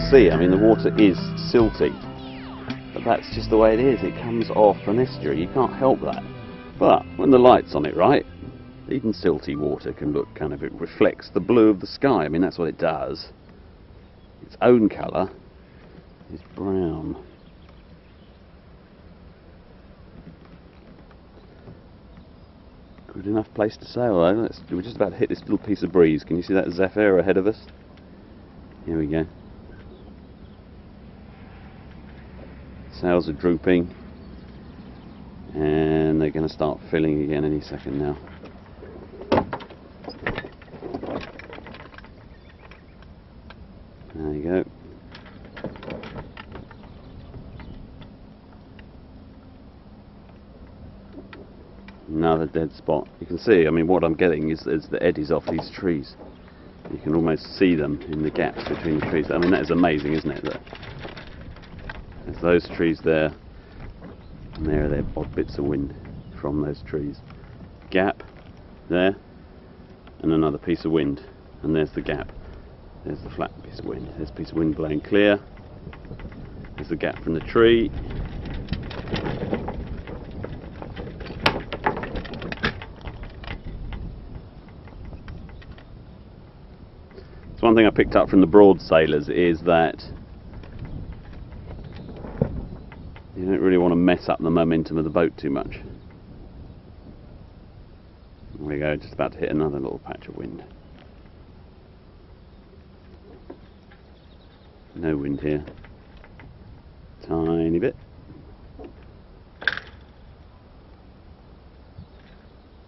see, I mean, the water is silty, but that's just the way it is. It comes off an estuary, you can't help that. But when the light's on it, right, even silty water can look kind of, it reflects the blue of the sky. I mean, that's what it does. Its own colour is brown. Good enough place to sail though. We're just about to hit this little piece of breeze. Can you see that zephyr ahead of us? Here we go. Sails are drooping and they're going to start filling again any second now. There you go. Another dead spot. You can see, I mean, what I'm getting is the eddies off these trees. You can almost see them in the gaps between the trees. I mean, that is amazing, isn't it? There's those trees there, and there are their odd bits of wind from those trees. Gap there, and another piece of wind, and there's the gap. There's the flat piece of wind. There's a piece of wind blowing clear. There's the gap from the tree. So one thing I picked up from the broad sailors is that you don't really want to mess up the momentum of the boat too much. There we go, just about to hit another little patch of wind. No wind here. Tiny bit.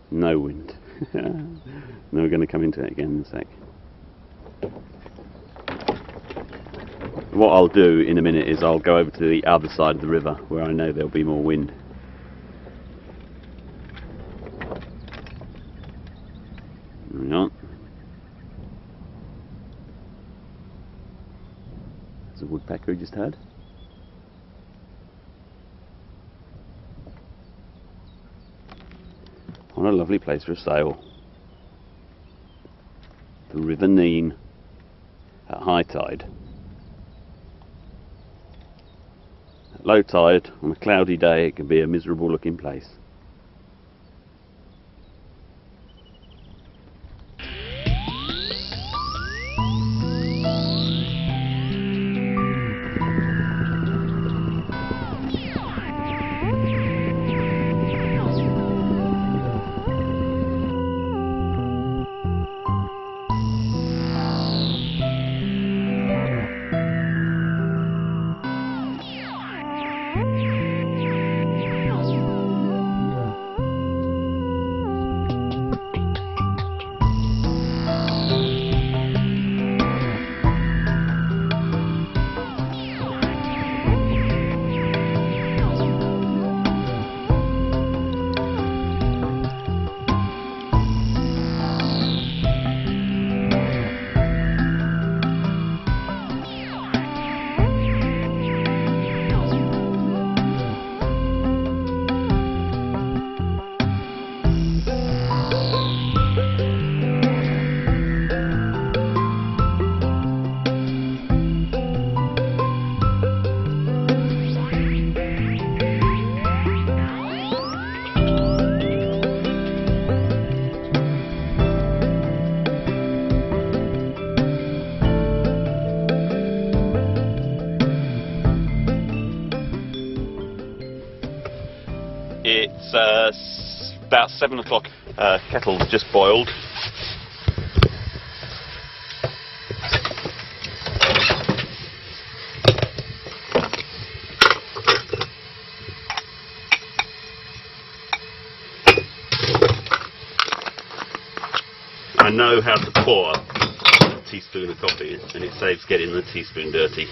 No wind. No, we're going to come into it again in a sec. What I'll do in a minute is I'll go over to the other side of the river where I know there'll be more wind. Hang on. There's a woodpecker we just heard. What a lovely place for a sail. The River Nene at high tide. At low tide, on a cloudy day, it can be a miserable looking place. It's about 7 o'clock. Kettle's just boiled. I know how to pour a teaspoon of coffee, and it saves getting the teaspoon dirty.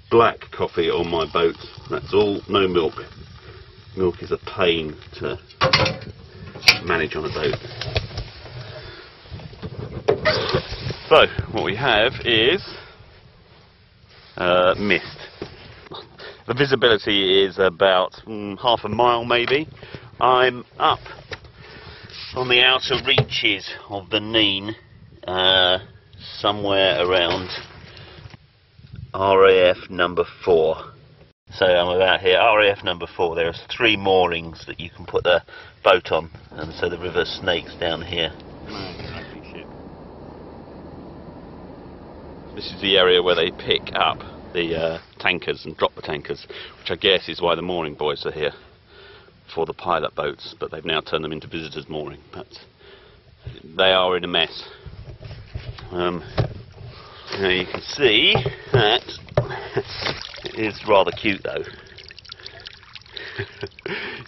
Black coffee on my boat, that's all, no milk. Milk is a pain to manage on a boat. So, what we have is mist. The visibility is about half a mile maybe. I'm up on the outer reaches of the Nene, somewhere around RAF number 4. So I'm about here, RAF number 4. There's 3 moorings that you can put the boat on, and so the river snakes down here. This is the area where they pick up the tankers and drop the tankers, which I guess is why the mooring buoys are here for the pilot boats, but they've now turned them into visitors mooring. But they are in a mess. Now you can see that it is rather cute though.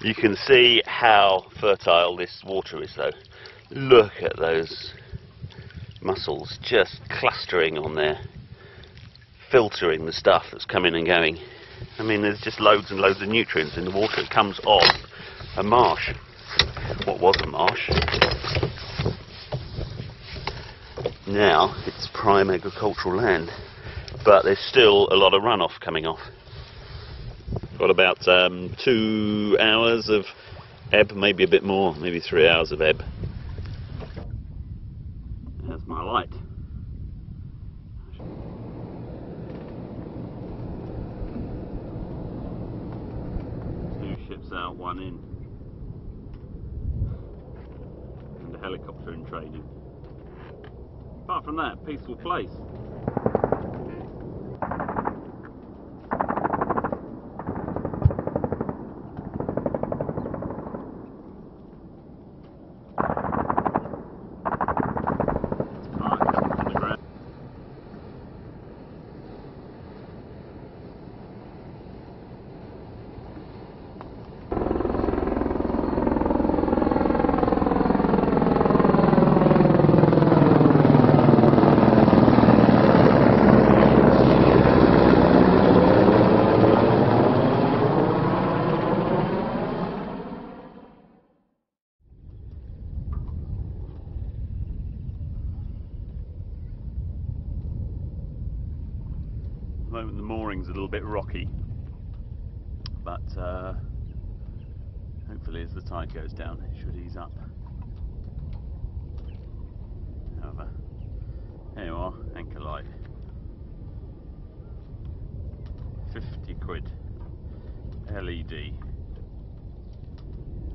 You can see how fertile this water is though. Look at those mussels just clustering on there, filtering the stuff that's coming and going. I mean, there's just loads and loads of nutrients in the water. It comes off a marsh. What was a marsh? Now it's prime agricultural land, but there's still a lot of runoff coming off. Got about 2 hours of ebb, maybe a bit more, maybe 3 hours of ebb. There's my light. 2 ships out, 1 in. And a helicopter in training. Apart from that, peaceful place. At the moment the mooring's a little bit rocky, but hopefully as the tide goes down it should ease up. However, here you are, anchor light. 50 quid LED.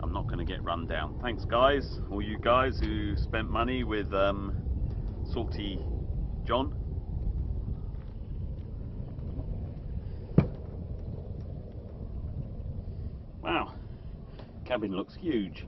I'm not going to get run down. Thanks guys, all you guys who spent money with Salty John. Wow, cabin looks huge.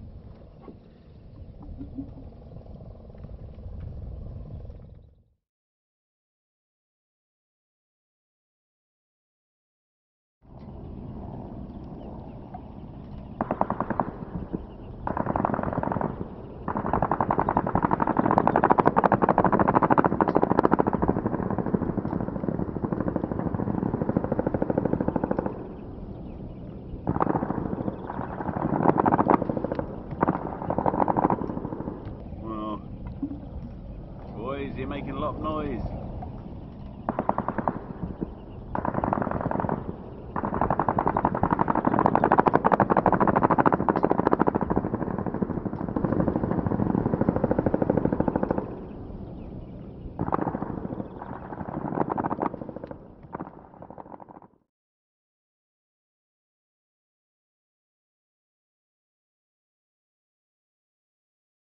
You're making a lot of noise.